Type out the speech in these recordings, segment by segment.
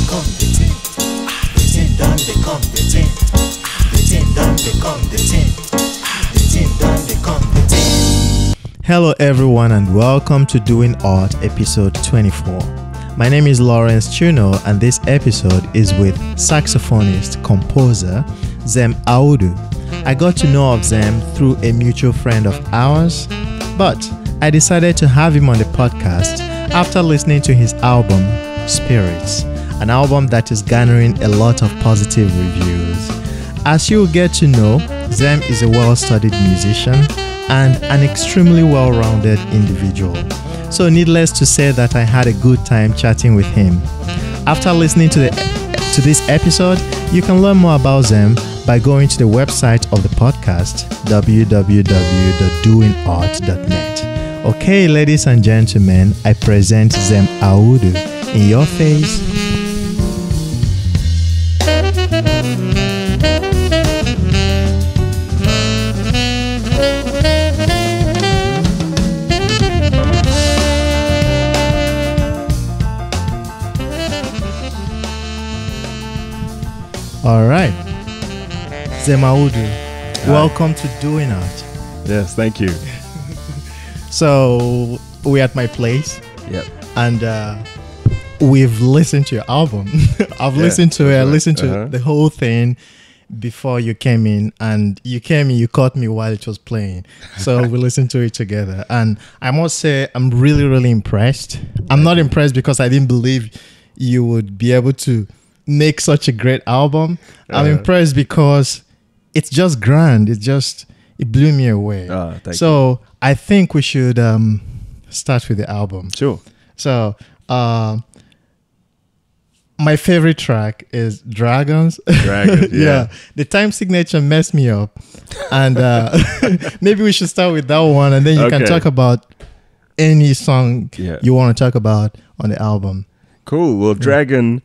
become the thing. The thing done become the thing. The thing done become the thing. The thing done become the thing. Hello everyone and welcome to Doing Art episode 24. My name is Lawrence Chuno and this episode is with saxophonist, composer Zem Audu. I got to know of Zem through a mutual friend of ours, but I decided to have him on the podcast after listening to his album, Spirits, an album that is garnering a lot of positive reviews. As you will get to know, Zem is a well-studied musician and an extremely well-rounded individual. So needless to say that I had a good time chatting with him. After listening to this episode, you can learn more about Zem by going to the website of the podcast, www.doingart.net. Okay, ladies and gentlemen, I present Zem Audu in your face. All right, Zem Audu, welcome to Doing Art. Yes, thank you. So we're at my place. Yep. And we've listened to your album. I've listened to it. I listened to the whole thing before you came in, and you caught me while it was playing. So we listened to it together. And I must say, I'm really, really impressed. I'm not impressed because I didn't believe you would be able to make such a great album. I'm impressed because it's just grand. It blew me away. Thank you. I think we should start with the album. Sure. So my favorite track is Dragons. Yeah. The time signature messed me up. And maybe we should start with that one, and then you can talk about any song you want to talk about on the album. Cool. Well, Dragon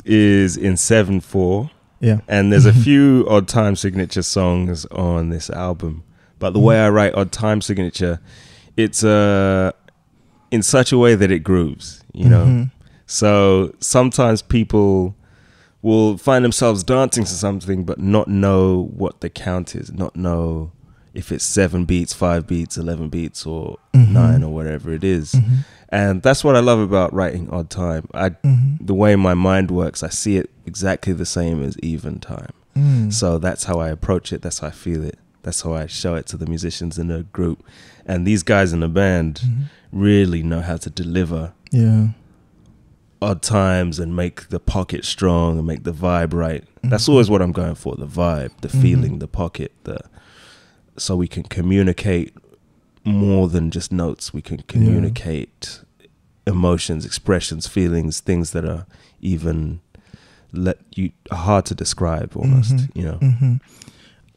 is in 7/4. Yeah. And there's a few odd time signature songs on this album. But the way I write odd time signature, it's in such a way that it grooves, you know. So sometimes people will find themselves dancing to something but not know what the count is, not know if it's 7 beats, 5 beats, 11 beats, or 9 or whatever it is. And that's what I love about writing odd time. The way my mind works, I see it exactly the same as even time. So that's how I approach it. That's how I feel it. That's how I show it to the musicians in the group. And these guys in the band really know how to deliver odd times and make the pocket strong and make the vibe right. That's always what I'm going for, the vibe, the feeling, the pocket, so we can communicate more than just notes. We can communicate emotions, expressions, feelings, things that are even hard to describe almost, you know.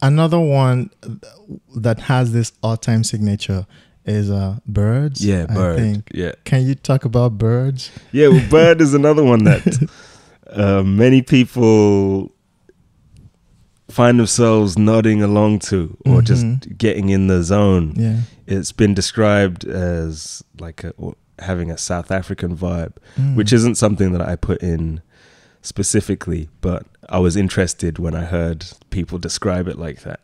Another one that has this all-time signature is Birds. Yeah, Bird. I think. Yeah. Can you talk about Birds? Yeah, well, Bird is another one that many people find themselves nodding along to, or just getting in the zone. Yeah. It's been described as like having a South African vibe, which isn't something that I put in specifically, but I was interested when I heard people describe it like that.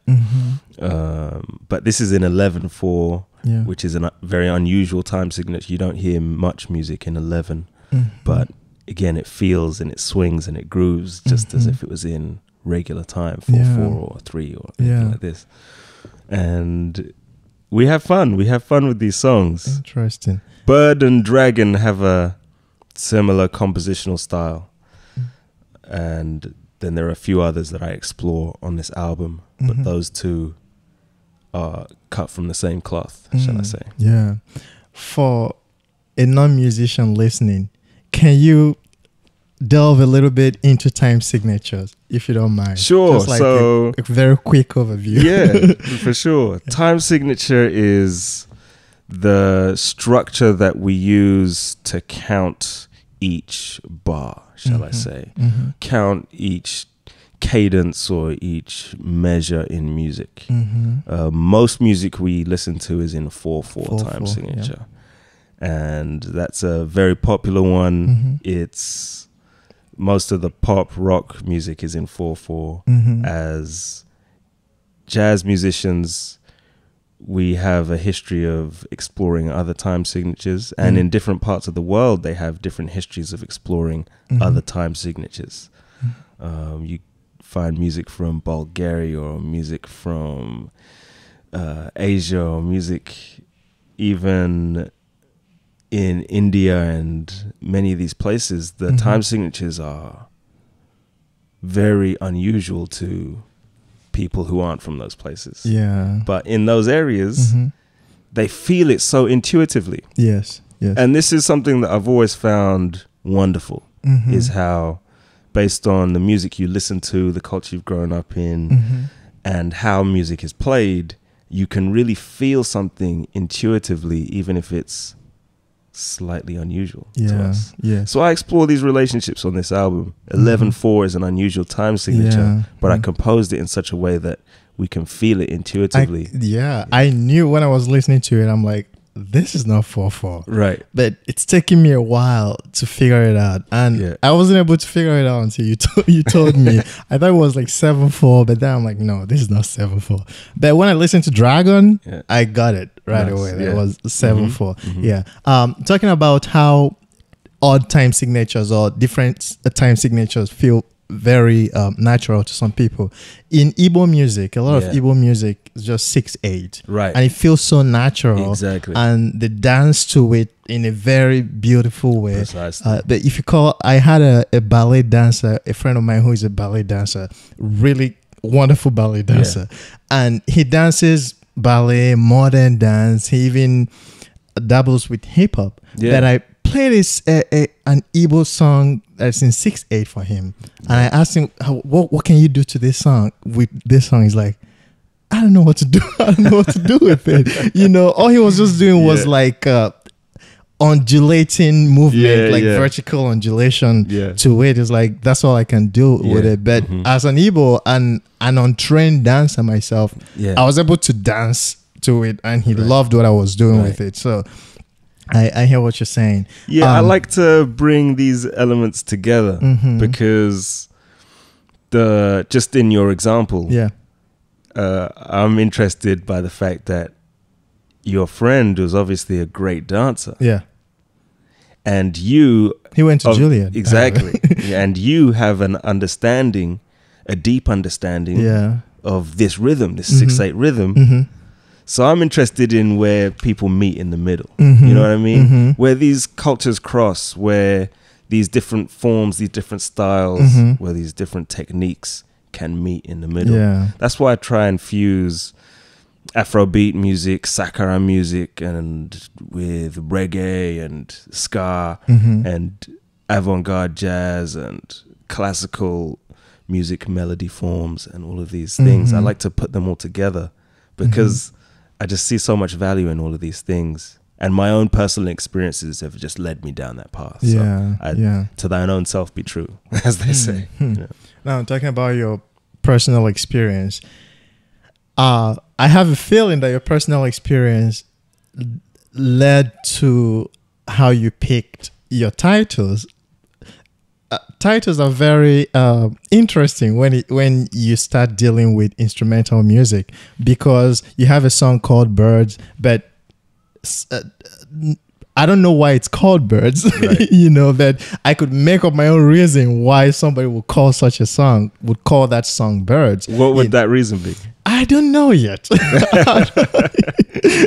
But this is in 11/4, which is a very unusual time signature. You don't hear much music in 11, but again, it feels and it swings and it grooves just as if it was in regular time, 4/4 or 3 or anything like this. And we have fun. We have fun with these songs. Interesting. Bird and Dragon have a similar compositional style. And then there are a few others that I explore on this album, but those two are cut from the same cloth, shall I say. Yeah. For a non-musician listening, can you delve a little bit into time signatures, if you don't mind? Sure. Just like so a very quick overview. Yeah, for sure. Time signature is the structure that we use to count each bar, shall I say. Count each cadence or each measure in music. Most music we listen to is in 4/4 time signature. And that's a very popular one. It's most of the pop rock music is in 4/4. As jazz musicians, we have a history of exploring other time signatures, and in different parts of the world, they have different histories of exploring other time signatures. You find music from Bulgaria, or music from Asia, or music even in India and many of these places. The time signatures are very unusual to people who aren't from those places. Yeah. But in those areas, they feel it so intuitively. Yes. Yes. And this is something that I've always found wonderful, is how, based on the music you listen to, the culture you've grown up in, and how music is played, you can really feel something intuitively, even if it's slightly unusual to us. Yeah. So I explore these relationships on this album. 11/4 is an unusual time signature, but I composed it in such a way that we can feel it intuitively. I knew when I was listening to it, I'm like, this is not 4/4. Right. But it's taking me a while to figure it out. And I wasn't able to figure it out until you told me. I thought it was like 7/4, but then I'm like, no, this is not 7/4. But when I listened to Dragon, I got it right away. It was 7/4. Yeah. Talking about how odd time signatures or different time signatures feel very natural to some people. In Igbo music, a lot of Igbo music is just 6/8, right? And it feels so natural, exactly. And they dance to it in a very beautiful way. Precisely. But if you call, I had a ballet dancer, a friend of mine who is a ballet dancer, really wonderful ballet dancer, and he dances ballet, modern dance. He even dabbles with hip hop. But I played an Igbo song that's in 6/8 for him, and I asked him, what can you do to this song? With this song, he's like, I don't know what to do. I don't know what to do with it. You know, all he was just doing was like undulating movement, vertical undulation to it. It's like, that's all I can do with it. But as an Igbo and an untrained dancer myself, I was able to dance to it, and he loved what I was doing with it. So I hear what you're saying. Yeah, I like to bring these elements together because just in your example, I'm interested by the fact that your friend was obviously a great dancer. Yeah. And he went to Juilliard. Exactly. And you have an understanding, a deep understanding of this rhythm, this 6/8 rhythm. So I'm interested in where people meet in the middle. You know what I mean? Where these cultures cross, where these different forms, these different styles, where these different techniques can meet in the middle. That's why I try and fuse Afrobeat music, Sakara music, and with reggae and ska and avant-garde jazz and classical music melody forms and all of these things. I like to put them all together because I just see so much value in all of these things. And my own personal experiences have just led me down that path. To thine own self be true, as they say. Now, I'm talking about your personal experience. I have a feeling that your personal experience led to how you picked your titles. Titles are very interesting when you start dealing with instrumental music, because you have a song called Birds, but I don't know why it's called Birds. You know, that I could make up my own reason why somebody would call such a song, would call that song Birds. What would that reason be? I don't know yet.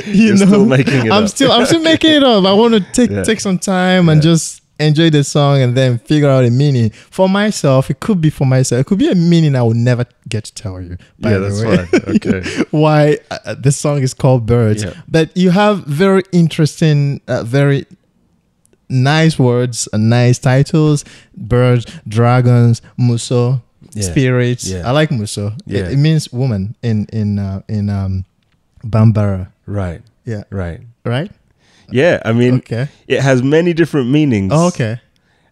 You're still making it up. I'm still making it up. I want to take some time and just enjoy the song and then figure out a meaning for myself. It could be for myself. It could be a meaning I would never get to tell you. By the way. Fine. Okay. Why this song is called Birds. But you have very interesting, very nice words and nice titles. Birds, dragons, muso, spirits. I like muso. It means woman in Bambara. Right. Yeah. Right. Right? Yeah, I mean, it has many different meanings. Oh, okay.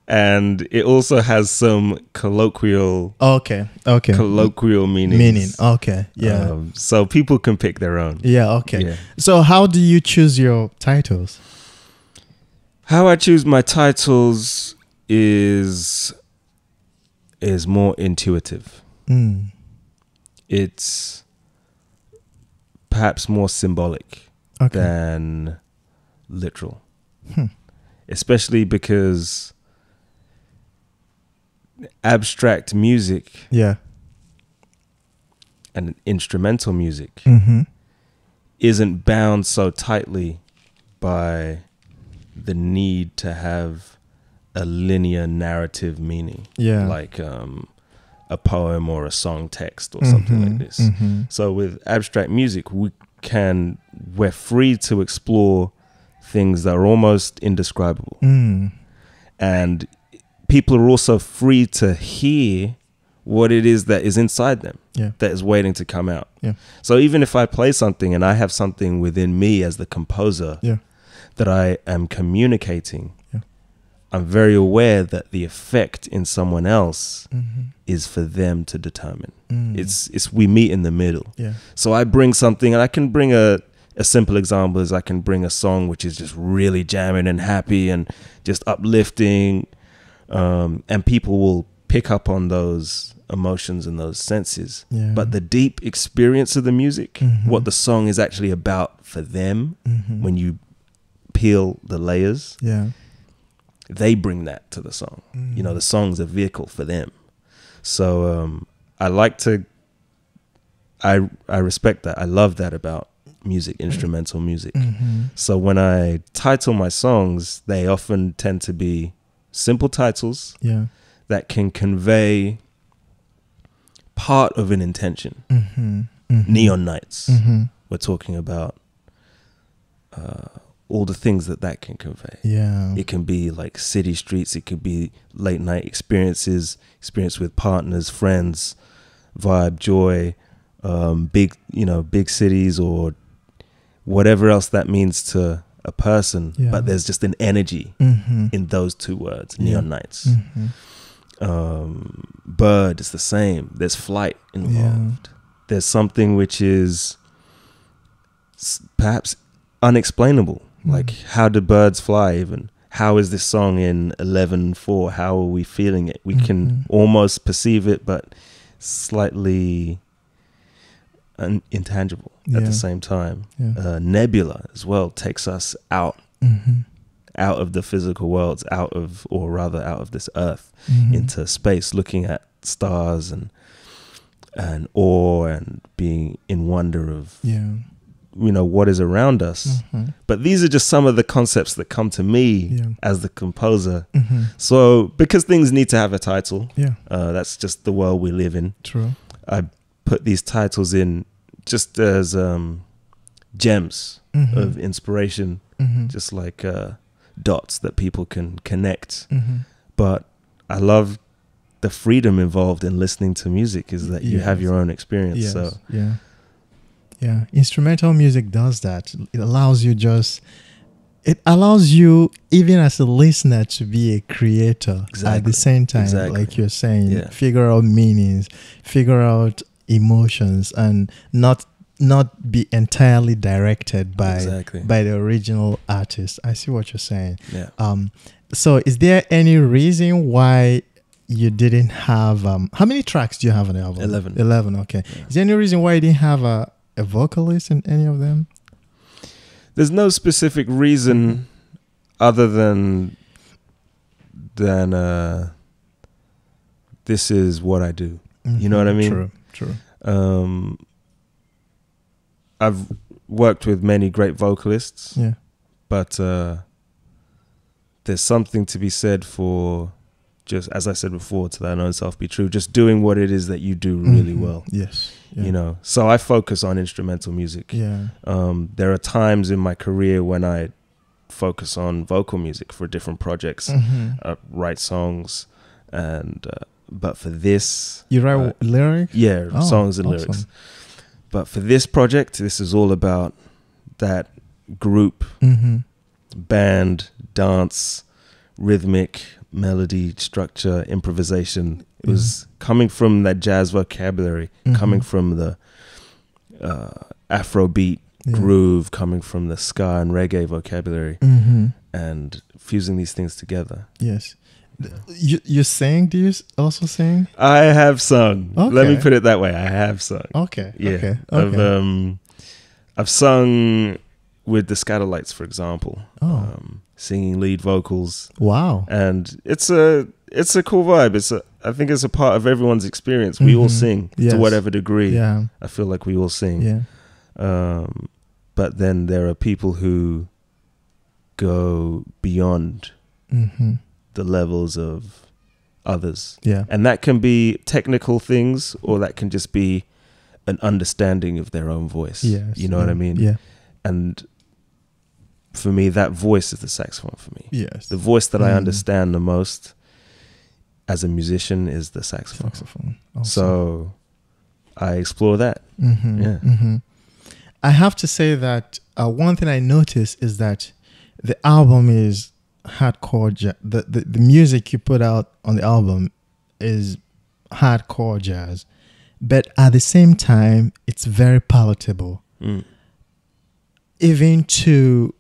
And it also has some colloquial meanings. Okay. Yeah. So people can pick their own. Yeah, okay. Yeah. So how do you choose your titles? How I choose my titles is is more intuitive. It's perhaps more symbolic than literal. Especially because abstract music and instrumental music isn't bound so tightly by the need to have a linear narrative meaning, like a poem or a song text or something like this. So with abstract music, we're free to explore things that are almost indescribable. And people are also free to hear what it is that is inside them, that is waiting to come out. So even if I play something and I have something within me as the composer that I am communicating, I'm very aware that the effect in someone else is for them to determine. It's we meet in the middle. So I bring something, and I can bring a simple example is I can bring a song which is just really jamming and happy and just uplifting, and people will pick up on those emotions and those senses. But the deep experience of the music, what the song is actually about for them, when you peel the layers, they bring that to the song. You know, the song's a vehicle for them. So I respect that. I love that about music, instrumental music. So when I title my songs, they often tend to be simple titles that can convey part of an intention. Neon Nights. We're talking about all the things that can convey. It can be like city streets. It could be late night experience with partners, friends, vibe, joy, big cities, or whatever else that means to a person. But there's just an energy in those two words, Neon Nights. Bird is the same. There's flight involved. There's something which is perhaps unexplainable. Like, how do birds fly even? How is this song in 11/4? How are we feeling it? We can almost perceive it, but slightly intangible at the same time. Nebula as well takes us out of the physical worlds, out of this earth, into space, looking at stars and awe and being in wonder of what is around us. But these are just some of the concepts that come to me as the composer. So because things need to have a title, that's just the world we live in. I put these titles in just as gems of inspiration, just like dots that people can connect. But I love the freedom involved in listening to music, is that you have your own experience. So instrumental music does that. It allows you even as a listener to be a creator at the same time, like you're saying, figure out meanings, figure out emotions, and not be entirely directed by the original artist. I see what you're saying. So is there any reason why you didn't have how many tracks do you have on the album? 11. Okay. Is there any reason why you didn't have a vocalist in any of them? There's no specific reason other than this is what I do. You know what I mean? True. I've worked with many great vocalists, but there's something to be said for, just as I said before, to thine own self be true, just doing what it is that you do really well. So I focus on instrumental music. There are times in my career when I focus on vocal music for different projects, write songs, and but for this, you write lyrics? Songs and lyrics. But for this project, this is all about that group, band, dance, rhythmic, melody, structure, improvisation. It was coming from that jazz vocabulary, coming from the Afrobeat groove, coming from the ska and reggae vocabulary, and fusing these things together. You sing? Do you also sing? I have sung. Okay. Let me put it that way. I have sung. Okay. Yeah. Okay. I've sung with the Scatterlights, for example. Oh. Singing lead vocals. Wow. And it's a cool vibe. I think it's a part of everyone's experience. We all sing Yes. to whatever degree. Yeah. I feel like we all sing. Yeah. But then there are people who go beyond the levels of others. Yeah. And that can be technical things, or that can just be an understanding of their own voice. Yes. You know what I mean? Yeah. And for me, that voice is the saxophone for me. Yes. The voice that I understand the most as a musician is the saxophone. Awesome. So I explore that. Yeah. I have to say that one thing I noticed is that the album is hardcore jazz. The music you put out on the album is hardcore jazz, but at the same time, it's very palatable, even to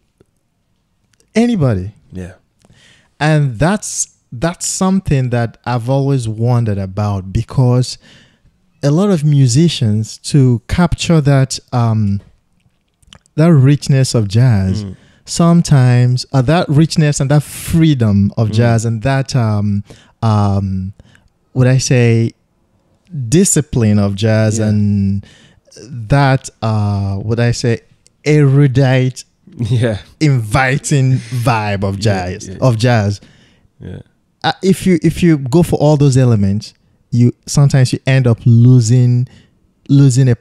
anybody. Yeah. And that's something that I've always wondered about, because a lot of musicians, to capture that that richness of jazz, sometimes that richness and that freedom of jazz, and that would I say discipline of jazz, and that would I say erudite, inviting vibe of jazz, if you go for all those elements, you end up losing a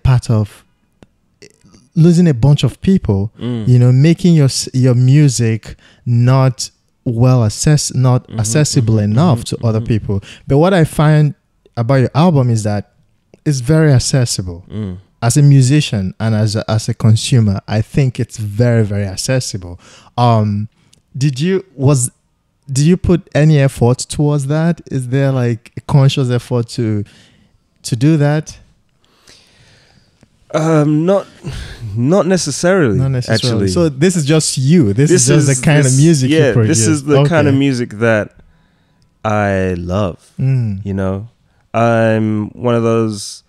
bunch of people, making your music not accessible enough to other people. But what I find about your album is that it's very accessible. As a musician and as a consumer, I think it's very, very accessible. Did you put any effort towards that? Is there like a conscious effort to do that? Not necessarily. Not necessarily. Actually. So this is just you. This is just the kind of music you produce. This is the kind of music that I love. You know, I'm one of those.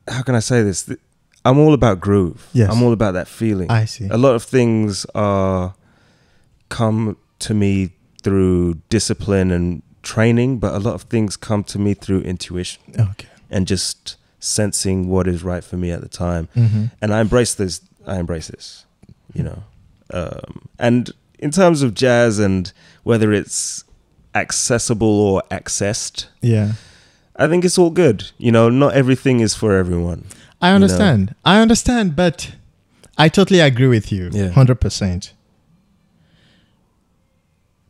How can I say this? I'm all about groove. Yes. I'm all about that feeling. I see. A lot of things come to me through discipline and training, but a lot of things come to me through intuition. Okay. And just sensing what is right for me at the time. And I embrace this, you know. And in terms of jazz and whether it's accessible or accessed, I think it's all good. You know, not everything is for everyone. I understand. You know? I understand, but I totally agree with you. 100%.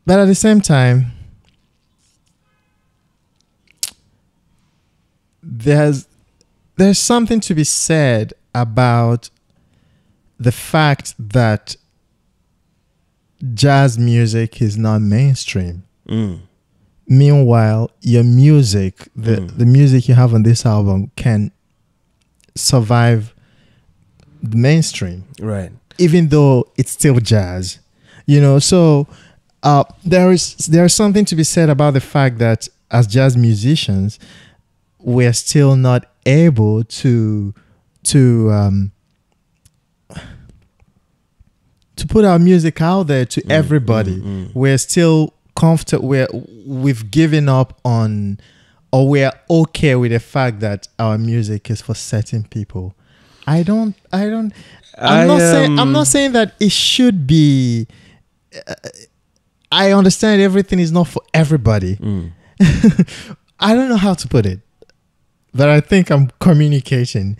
But at the same time, there's something to be said about the fact that jazz music is not mainstream. Meanwhile, your music, the music you have on this album, can survive the mainstream, right? Even though it's still jazz, you know. So there is something to be said about the fact that as jazz musicians, we're still not able to put our music out there to everybody. We're still comfortable. We've given up on, or we're okay with the fact that our music is for certain people. I'm not saying that it should be. I understand everything is not for everybody. I don't know how to put it, but I think I'm communicating.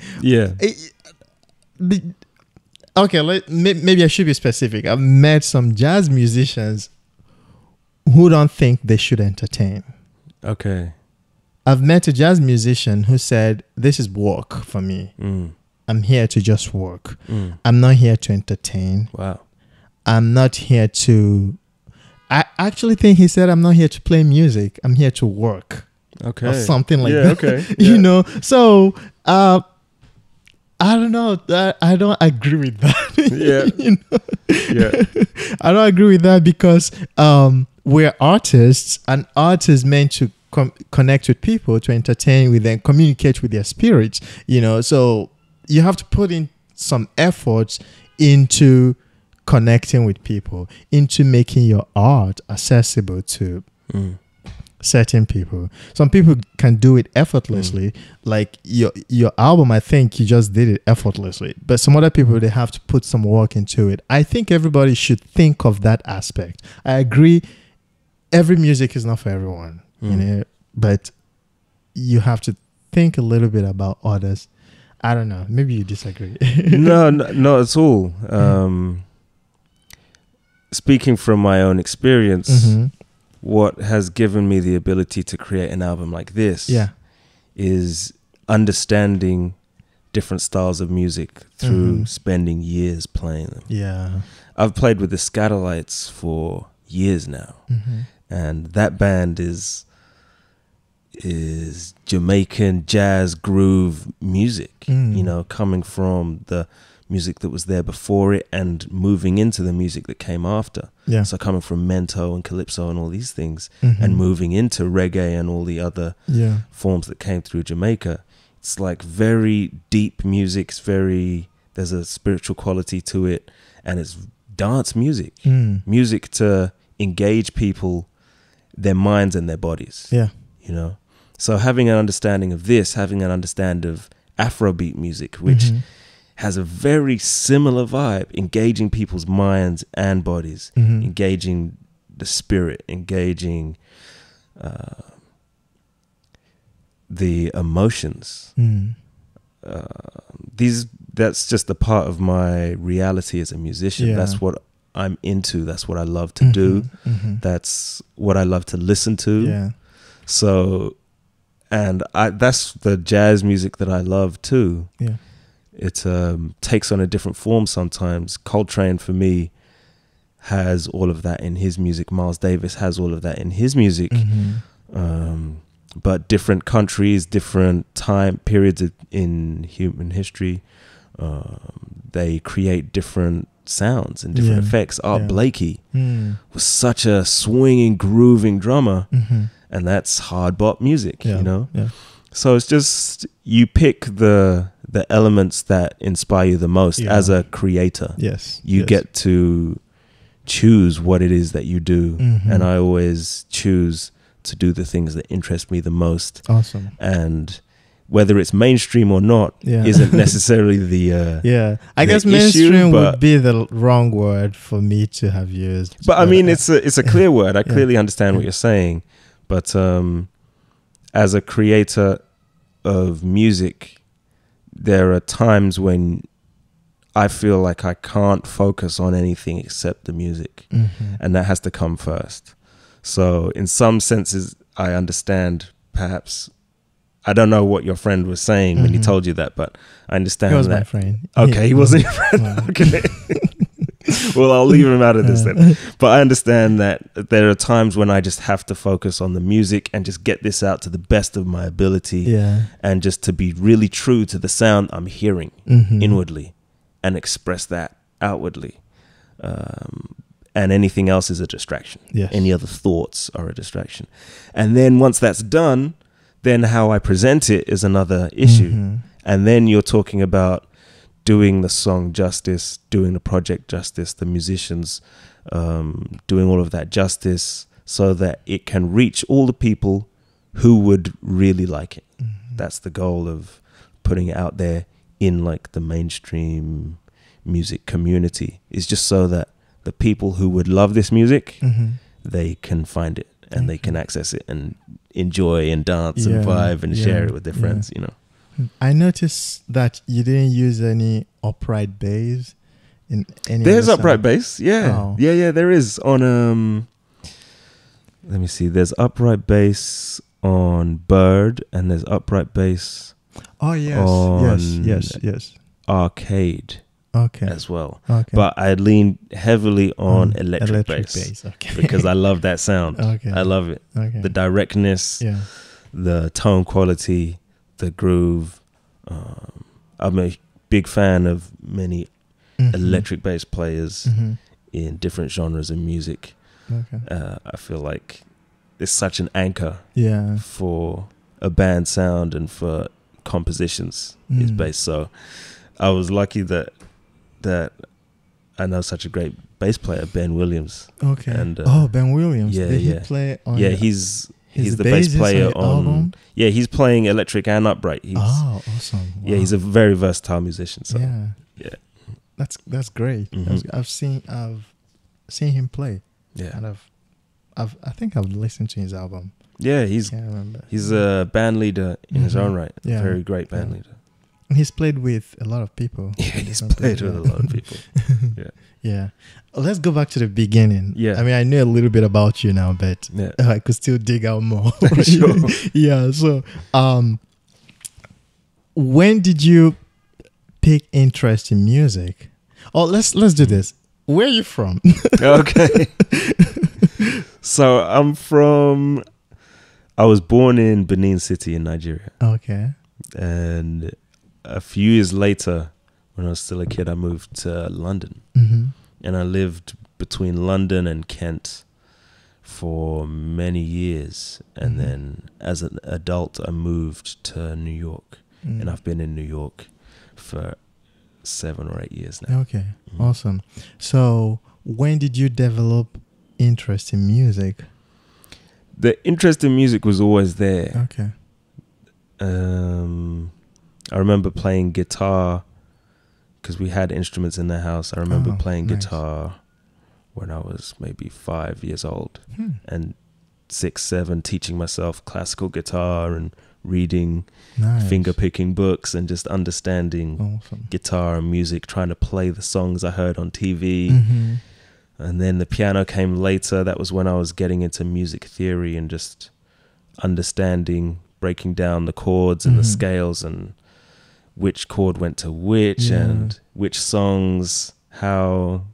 Okay, maybe I should be specific. I've met some jazz musicians who don't think they should entertain. Okay. I've met a jazz musician who said, "This is work for me. I'm here to just work. I'm not here to entertain. Wow. I'm not here to..." I actually think he said, "I'm not here to play music. I'm here to work." Okay. Or something like that. Okay. You know, so I don't know. I don't agree with that. You know? I don't agree with that because we're artists, and art is meant to connect with people, to entertain with them, communicate with their spirits, so you have to put in some efforts into connecting with people, into making your art accessible to certain people. Some people can do it effortlessly, like your album. I think you just did it effortlessly, but some other people, they have to put some work into it. I think everybody should think of that aspect. I agree, every music is not for everyone, but you have to think a little bit about others. I don't know, maybe you disagree. No, not at all. Speaking from my own experience, what has given me the ability to create an album like this is understanding different styles of music through spending years playing them. Yeah. I've played with the Scatterlights for years now, and that band is Jamaican jazz groove music, coming from the music that was there before it and moving into the music that came after. Yeah. So coming from mento and calypso and all these things and moving into reggae and all the other forms that came through Jamaica. It's like very deep music. There's a spiritual quality to it, and it's dance music. Music to engage people, their minds and their bodies. Yeah. So having an understanding of this, having an understanding of Afrobeat music, which has a very similar vibe, engaging people's minds and bodies, engaging the spirit, engaging the emotions. That's just a part of my reality as a musician. Yeah. That's what I'm into. That's what I love to do. That's what I love to listen to. Yeah. So, and that's the jazz music that I love too. Yeah. It takes on a different form sometimes. Coltrane, for me, has all of that in his music. Miles Davis has all of that in his music. But different countries, different time periods in human history, they create different sounds and different effects. Art Blakey was such a swinging, grooving drummer, and that's hard bop music, Yeah. So it's just, you pick the elements that inspire you the most as a creator. Yes. You get to choose what it is that you do. And I always choose to do the things that interest me the most. Awesome. And whether it's mainstream or not isn't necessarily the I guess mainstream would be the wrong word for me to have used. But I mean, it's a clear word. I clearly understand what you're saying. But as a creator of music, there are times when I feel like I can't focus on anything except the music, and that has to come first. So in some senses, I understand, perhaps, I don't know what your friend was saying when he told you that, but I understand that. He was my friend. Okay, he wasn't your friend. Okay. Well, I'll leave him out of this then. But I understand that there are times when I just have to focus on the music and just get this out to the best of my ability, and just to be really true to the sound I'm hearing inwardly and express that outwardly. And anything else is a distraction. Yes. Any other thoughts are a distraction. And then once that's done, then how I present it is another issue. And then you're talking about doing the song justice, doing the project justice, the musicians doing all of that justice so that it can reach all the people who would really like it. That's the goal of putting it out there in like the mainstream music community, is just so that the people who would love this music, they can find it and they can access it and enjoy and dance and vibe and share it with their friends, I noticed that you didn't use any upright bass in any. There's of the upright songs. bass, yeah, there is on let me see, there's upright bass on Bird, and there's upright bass yes Arcade okay as well. Okay. But I lean heavily on electric bass okay. because I love that sound. Okay. I love it. Okay. The directness, the tone quality, the groove. I'm a big fan of many electric bass players in different genres of music. Okay. I feel like it's such an anchor Yeah. for a band sound and for compositions is bass. So I was lucky that I know such a great bass player, Ben Williams. Okay. And Ben Williams. yeah, Did he yeah. play on? Yeah, he's the bass bassist player your album? Yeah, he's playing electric and upright. He's Awesome! Wow. yeah, he's a very versatile musician. So yeah. That's great. Mhm. I've seen him play, yeah, and I think I've listened to his album. yeah, Can't remember. he's a band leader in his own right. Yeah. Very great band Yeah. leader. And he's played with a lot of people. Yeah, he's Different played people. with a lot of people. Yeah. Yeah. Let's go back to the beginning. Yeah. I mean, I know a little bit about you now, but Yeah. I could still dig out more. Sure. Yeah. So, when did you pick interest in music? Oh, let's do this. Where are you from? Okay. So I was born in Benin City in Nigeria. Okay. And a few years later, when I was still a kid, I moved to London. Mm-hmm. And I lived between London and Kent for many years. And then as an adult, I moved to New York. And I've been in New York for 7 or 8 years now. Okay. Awesome. So, when did you develop interest in music? The interest in music was always there. Okay. I remember playing guitar because we had instruments in the house. I remember playing nice. guitar when I was maybe 5 years old and 6, 7, teaching myself classical guitar and reading Nice. finger picking books and just understanding Awesome. guitar and music, trying to play the songs I heard on TV. Mm-hmm. And then the piano came later. That was when I was getting into music theory and just understanding, breaking down the chords and the scales and which chord went to which and which songs, how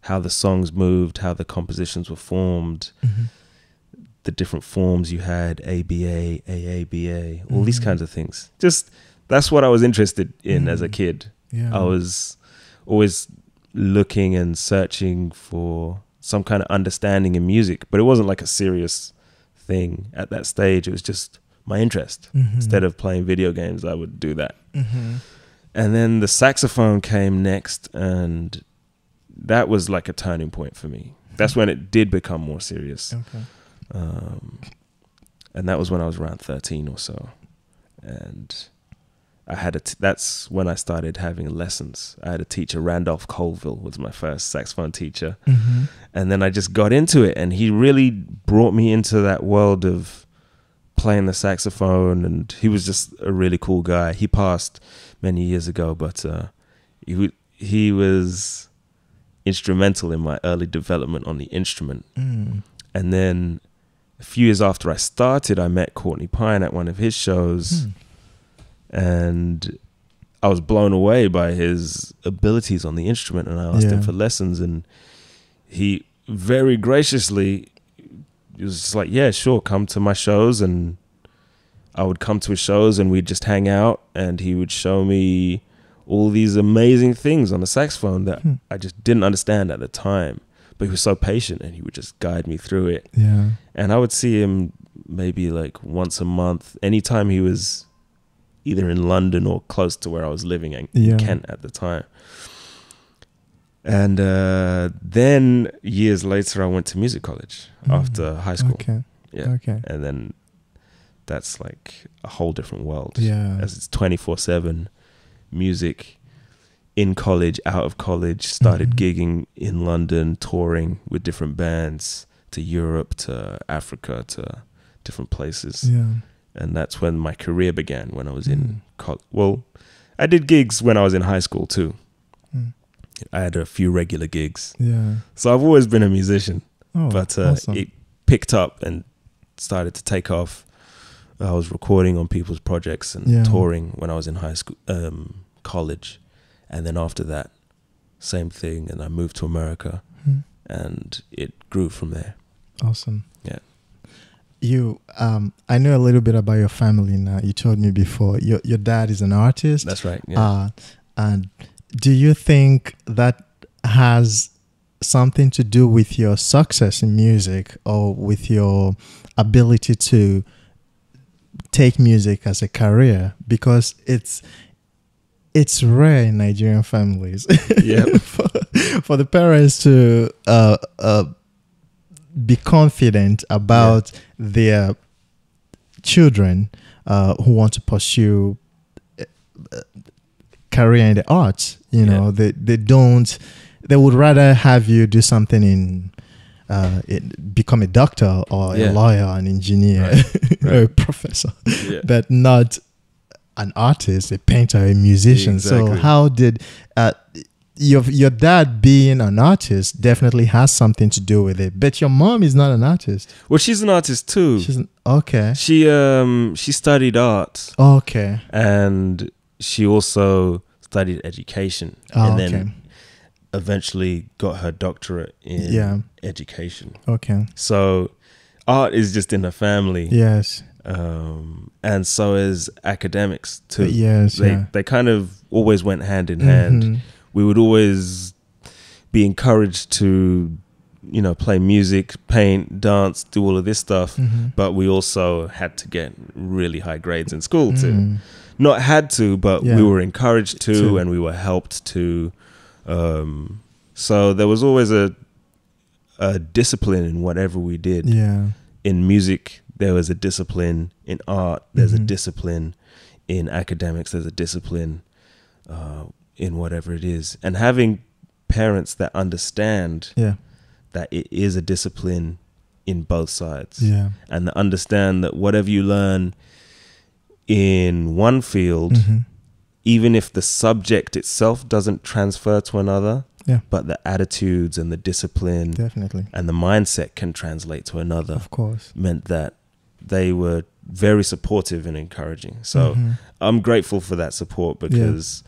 the songs moved, how the compositions were formed, the different forms you had, ABA, AABA, all these kinds of things. Just that's what I was interested in as a kid. Yeah. I was always looking and searching for some kind of understanding in music, but it wasn't like a serious thing at that stage. It was just my interest. Instead of playing video games, I would do that. And then the saxophone came next, and that was like a turning point for me. That's when it did become more serious. Okay. And that was when I was around 13 or so. And I had that's when I started having lessons. I had a teacher, Randolph Colville was my first saxophone teacher. And then I just got into it, and he really brought me into that world of playing the saxophone, and he was just a really cool guy. He passed many years ago, but he was instrumental in my early development on the instrument. And then a few years after I started, I met Courtney Pine at one of his shows, and I was blown away by his abilities on the instrument, and I asked him for lessons, and he very graciously, he was just like, yeah, sure, come to my shows. And I would come to his shows and we'd just hang out, and he would show me all these amazing things on the saxophone that I just didn't understand at the time. But he was so patient, and he would just guide me through it. Yeah. And I would see him maybe like once a month, anytime he was either in London or close to where I was living in Kent at the time. And then years later, I went to music college after high school. Okay. Yeah. Okay. And then that's like a whole different world. Yeah. As it's 24/7 music in college, out of college, started gigging in London, touring with different bands to Europe, to Africa, to different places. Yeah. And that's when my career began, when I was in college. Well, I did gigs when I was in high school too. I had a few regular gigs. Yeah. So I've always been a musician, Oh, but awesome. it picked up and started to take off. I was recording on people's projects and touring when I was in high school, college. And then after that, same thing. And I moved to America and it grew from there. Awesome. Yeah. You, I know a little bit about your family now. You told me before your dad is an artist. That's right. Yeah. And do you think that has something to do with your success in music or with your ability to take music as a career? Because it's rare in Nigerian families. Yeah. for the parents to be confident about their children who want to pursue career in the arts. You know, they would rather have you do something in become a doctor or a lawyer, an engineer, or a professor, but not an artist, a painter, a musician. Exactly. So how did your dad being an artist definitely has something to do with it, but your mom is not an artist. Well, she's an artist too. Okay. She studied art. Okay. And she also studied education, and then eventually got her doctorate in education. Okay. So art is just in the family. Yes. And so is academics too. Yes. They kind of always went hand in hand. We would always be encouraged to, you know, play music, paint, dance, do all of this stuff. But we also had to get really high grades in school too. Not had to, but we were encouraged to, and we were helped to. So there was always a discipline in whatever we did. Yeah. In music, there was a discipline. In art, there's a discipline. In academics, there's a discipline. In whatever it is, and having parents that understand that it is a discipline in both sides, and that understand that whatever you learn in one field, even if the subject itself doesn't transfer to another, but the attitudes and the discipline and the mindset can translate to another, of course, meant that they were very supportive and encouraging. So I'm grateful for that support, because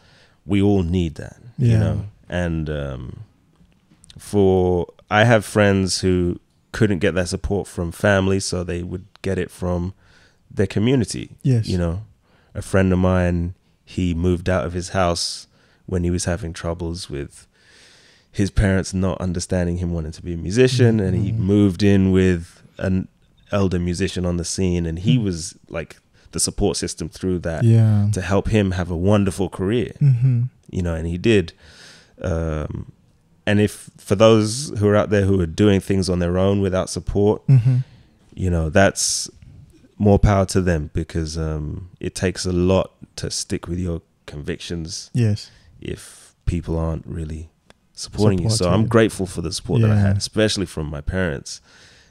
we all need that, you know. And I have friends who couldn't get that support from family, so they would get it from their community. Yes. You know, a friend of mine, he moved out of his house when he was having troubles with his parents not understanding him wanting to be a musician, and he moved in with an elder musician on the scene, and he was like the support system through that to help him have a wonderful career, you know, and he did. And if for those who are out there who are doing things on their own without support, you know, that's more power to them, because it takes a lot to stick with your convictions. Yes. If people aren't really supporting you. So I'm grateful for the support that I had, especially from my parents,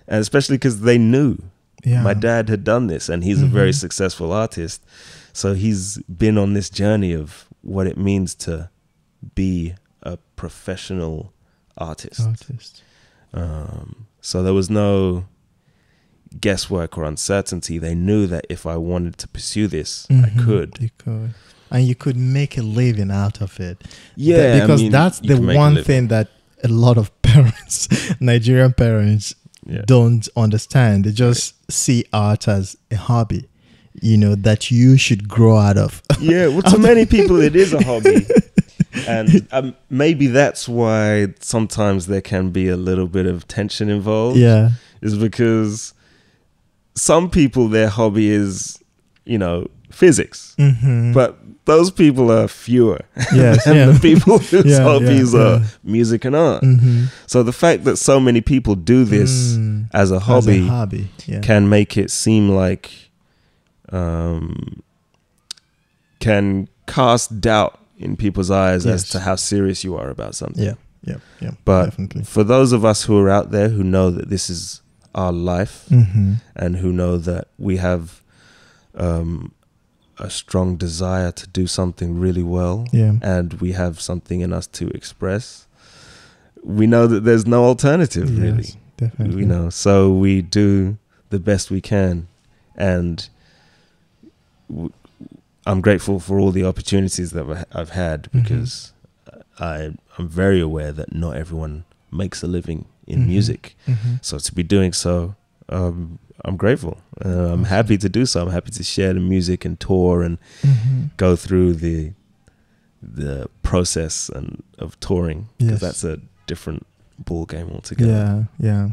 and especially because they knew. My dad had done this, and he's a very successful artist. So he's been on this journey of what it means to be a professional artist. So there was no guesswork or uncertainty. They knew that if I wanted to pursue this, I could. You could. And you could make a living out of it. Yeah. Because that's the one thing that a lot of parents, Nigerian parents, don't understand. They just see art as a hobby, you know, that you should grow out of. Yeah, well, to many people it is a hobby. And maybe that's why sometimes there can be a little bit of tension involved. Yeah. Is because some people, their hobby is, you know, physics. But those people are fewer than the people whose hobbies are music and art. So the fact that so many people do this as a hobby, can make it seem like, can cast doubt in people's eyes as to how serious you are about something. But definitely. For those of us who are out there who know that this is our life, and who know that we have a strong desire to do something really well, and we have something in us to express, we know that there's no alternative, really. Definitely. You know, so we do the best we can, and I'm grateful for all the opportunities that I've had, because I'm very aware that not everyone makes a living in music. So to be doing so, I'm grateful. I'm happy to do so. I'm happy to share the music and tour and go through the process of touring, because that's a different ball game altogether. Yeah, yeah.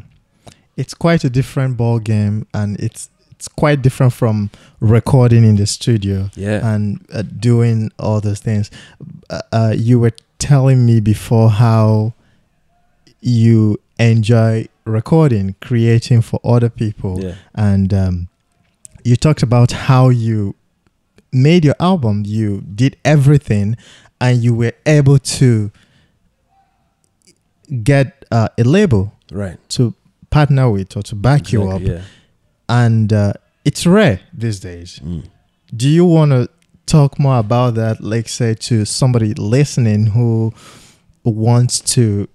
It's quite a different ball game, and it's quite different from recording in the studio and doing all those things. You were telling me before how you enjoy recording, creating for other people, and you talked about how you made your album. You did everything, and you were able to get a label, right, to partner with or to back you up. And it's rare these days. Do you want to talk more about that, like say to somebody listening who wants to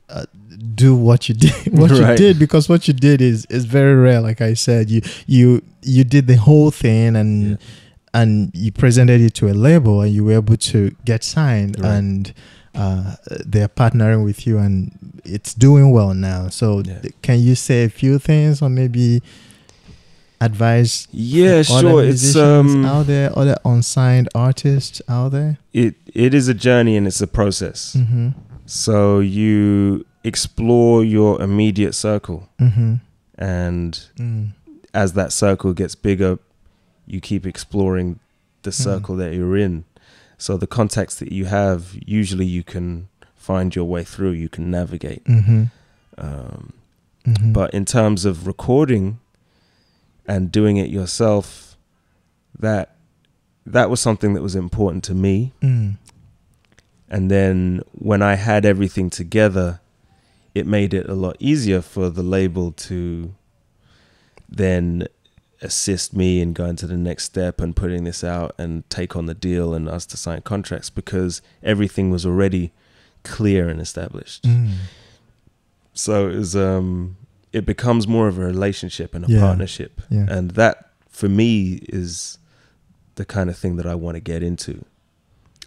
do what you did, you did, because what you did is very rare. Like I said, you did the whole thing, and you presented it to a label, and you were able to get signed, and they're partnering with you, and it's doing well now. So can you say a few things, or maybe advise sure, it's out there, other unsigned artists out there? It is a journey, and it's a process. So you explore your immediate circle, and as that circle gets bigger, you keep exploring the circle that you're in. So the contacts that you have, usually you can find your way through, you can navigate. But in terms of recording and doing it yourself, that was something that was important to me. And then when I had everything together, it made it a lot easier for the label to then assist me in going to the next step and putting this out and take on the deal and us to sign contracts, because everything was already clear and established. So it was, it becomes more of a relationship and a partnership. And that for me is the kind of thing that I want to get into.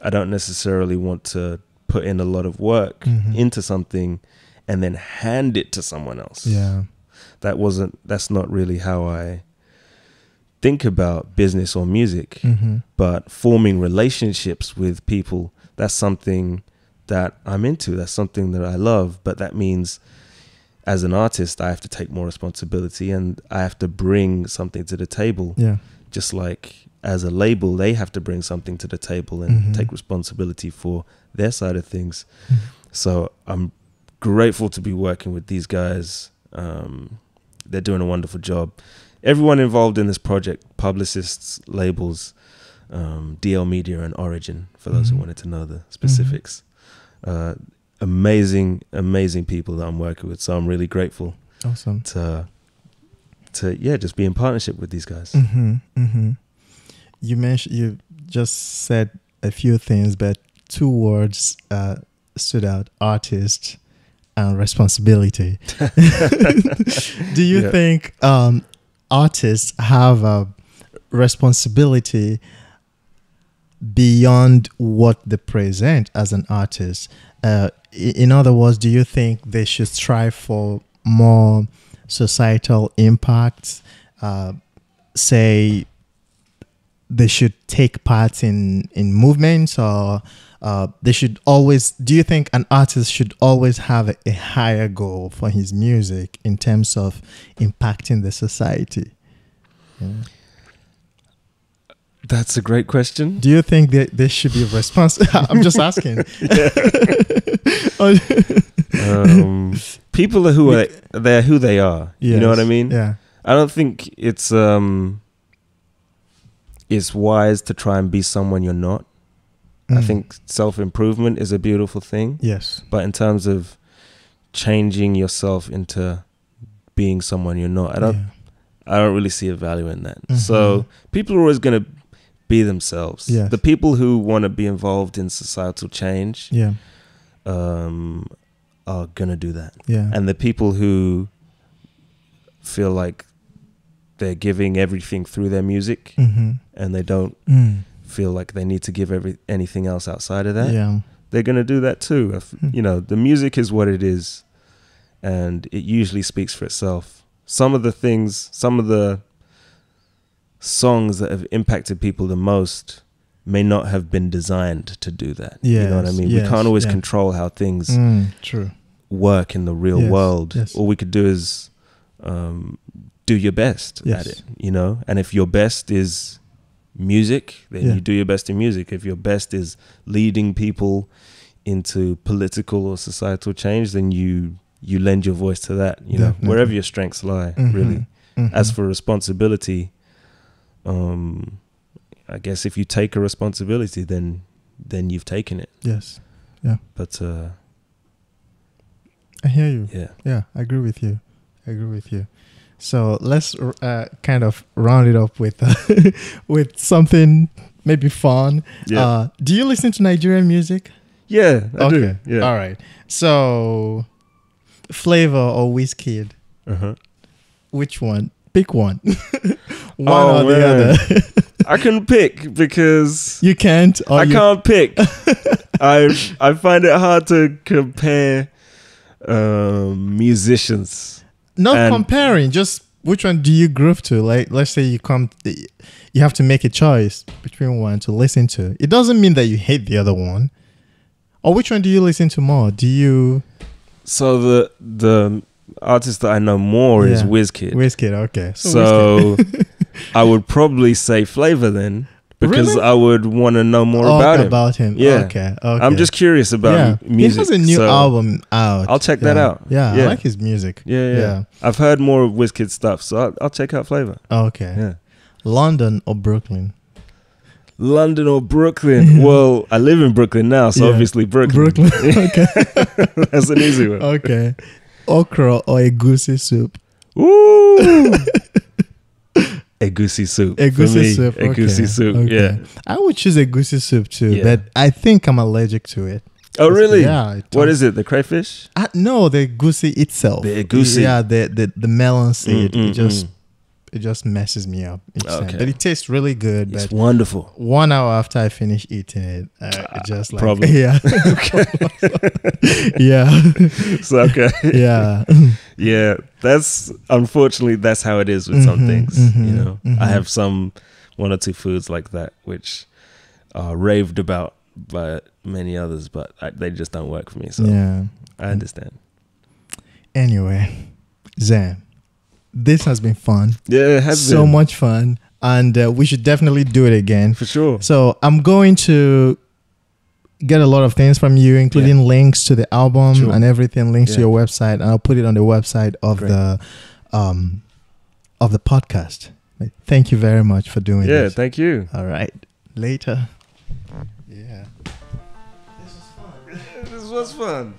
I don't necessarily want to put in a lot of work into something and then hand it to someone else. That's not really how I think about business or music. But forming relationships with people, that's something that I'm into. That's something that I love. But that means as an artist, I have to take more responsibility, and I have to bring something to the table. Just like as a label, they have to bring something to the table and take responsibility for their side of things. So I'm grateful to be working with these guys. They're doing a wonderful job. Everyone involved in this project, publicists, labels, DL Media and Origin, for those who wanted to know the specifics. Amazing people that I'm working with. So I'm really grateful to just be in partnership with these guys. You just said a few things, but two words stood out: artist and responsibility. Do you think artists have a responsibility beyond what they present as an artist? In other words, do you think they should strive for more societal impact? Say they should take part in movements, or they should always, do you think an artist should always have a higher goal for his music in terms of impacting the society? That's a great question. Do you think that they should be responsible? I'm just asking. People are they're who they are. Yes. You know what I mean? Yeah. I don't think it's wise to try and be someone you're not. I think self-improvement is a beautiful thing. Yes. But in terms of changing yourself into being someone you're not, I don't really see a value in that. So people are always going to be themselves. Yes. The people who want to be involved in societal change are going to do that. And the people who feel like they're giving everything through their music and they don't feel like they need to give anything else outside of that, they're going to do that too. You know, the music is what it is, and it usually speaks for itself. Some of the songs that have impacted people the most may not have been designed to do that. You know what I mean? We can't always control how things work in the real Yes, world. yes. All we could do is do your best Yes. at it, you know. And if your best is music, then Yeah. you do your best in music. If your best is leading people into political or societal change, then you lend your voice to that, you know, Definitely. wherever your strengths lie, Mhm, really. mhm. As for responsibility, I guess if you take a responsibility, then you've taken it. Yes. Yeah. But I hear you. yeah, Yeah, I agree with you. So let's kind of round it up with with something maybe fun. Yeah. Do you listen to Nigerian music? yeah, I do. Yeah. All right. So, Flavor or Wizkid? Uh-huh. Which one? Pick one. One Oh, or the man. other. I couldn't pick because You can't. Or I you, can't pick. I find it hard to compare musicians. Not and- comparing. Just which one do you groove to? Like, let's say you have to make a choice between one to listen to. It doesn't mean that you hate the other one. Or which one do you listen to more? Do you? So the artist that I know more is Yeah. Wizkid. Wizkid, okay. So I would probably say Flavor then, because Really? I would want to know more about him. Yeah. Yeah. Okay. I'm just curious about music. He has a new so album out. I'll check that out. Yeah, I Yeah. like his music. Yeah. I've heard more of Wizkid stuff, so I'll check out Flavor. Okay. Yeah. London or Brooklyn? London or Brooklyn? Well, I live in Brooklyn now, so Yeah. obviously Brooklyn. Okay. That's an easy one. Okay. Okra or egusi soup? Ooh. Egusi soup. For Egusi me, soup. Egusi Okay. soup. Okay. Yeah. I would choose egusi soup too, Yeah. but I think I'm allergic to it. Oh, really? Yeah. What is it? The crayfish? No, the egusi itself. The egusi. Yeah, the melon seed. Mm. It just messes me up each time. Okay. But it tastes really good. It's But wonderful. 1 hour after I finish eating it, it just like problem. yeah, yeah, So, okay. yeah. Yeah, unfortunately that's how it is with some Mhm, things. mhm, You know, mhm. I have one or two foods like that which are raved about by many others, but they just don't work for me. So Yeah. I understand. Anyway, Zam, this has been fun. Yeah, it has So been. much fun, and we should definitely do it again. For sure. So I'm going to get a lot of things from you, including links to the album Sure. and everything, links to Yeah. your website, and I'll put it on the website of Great. the podcast. Thank you very much for doing Yeah, this. thank you. All right, later. Yeah. This was fun.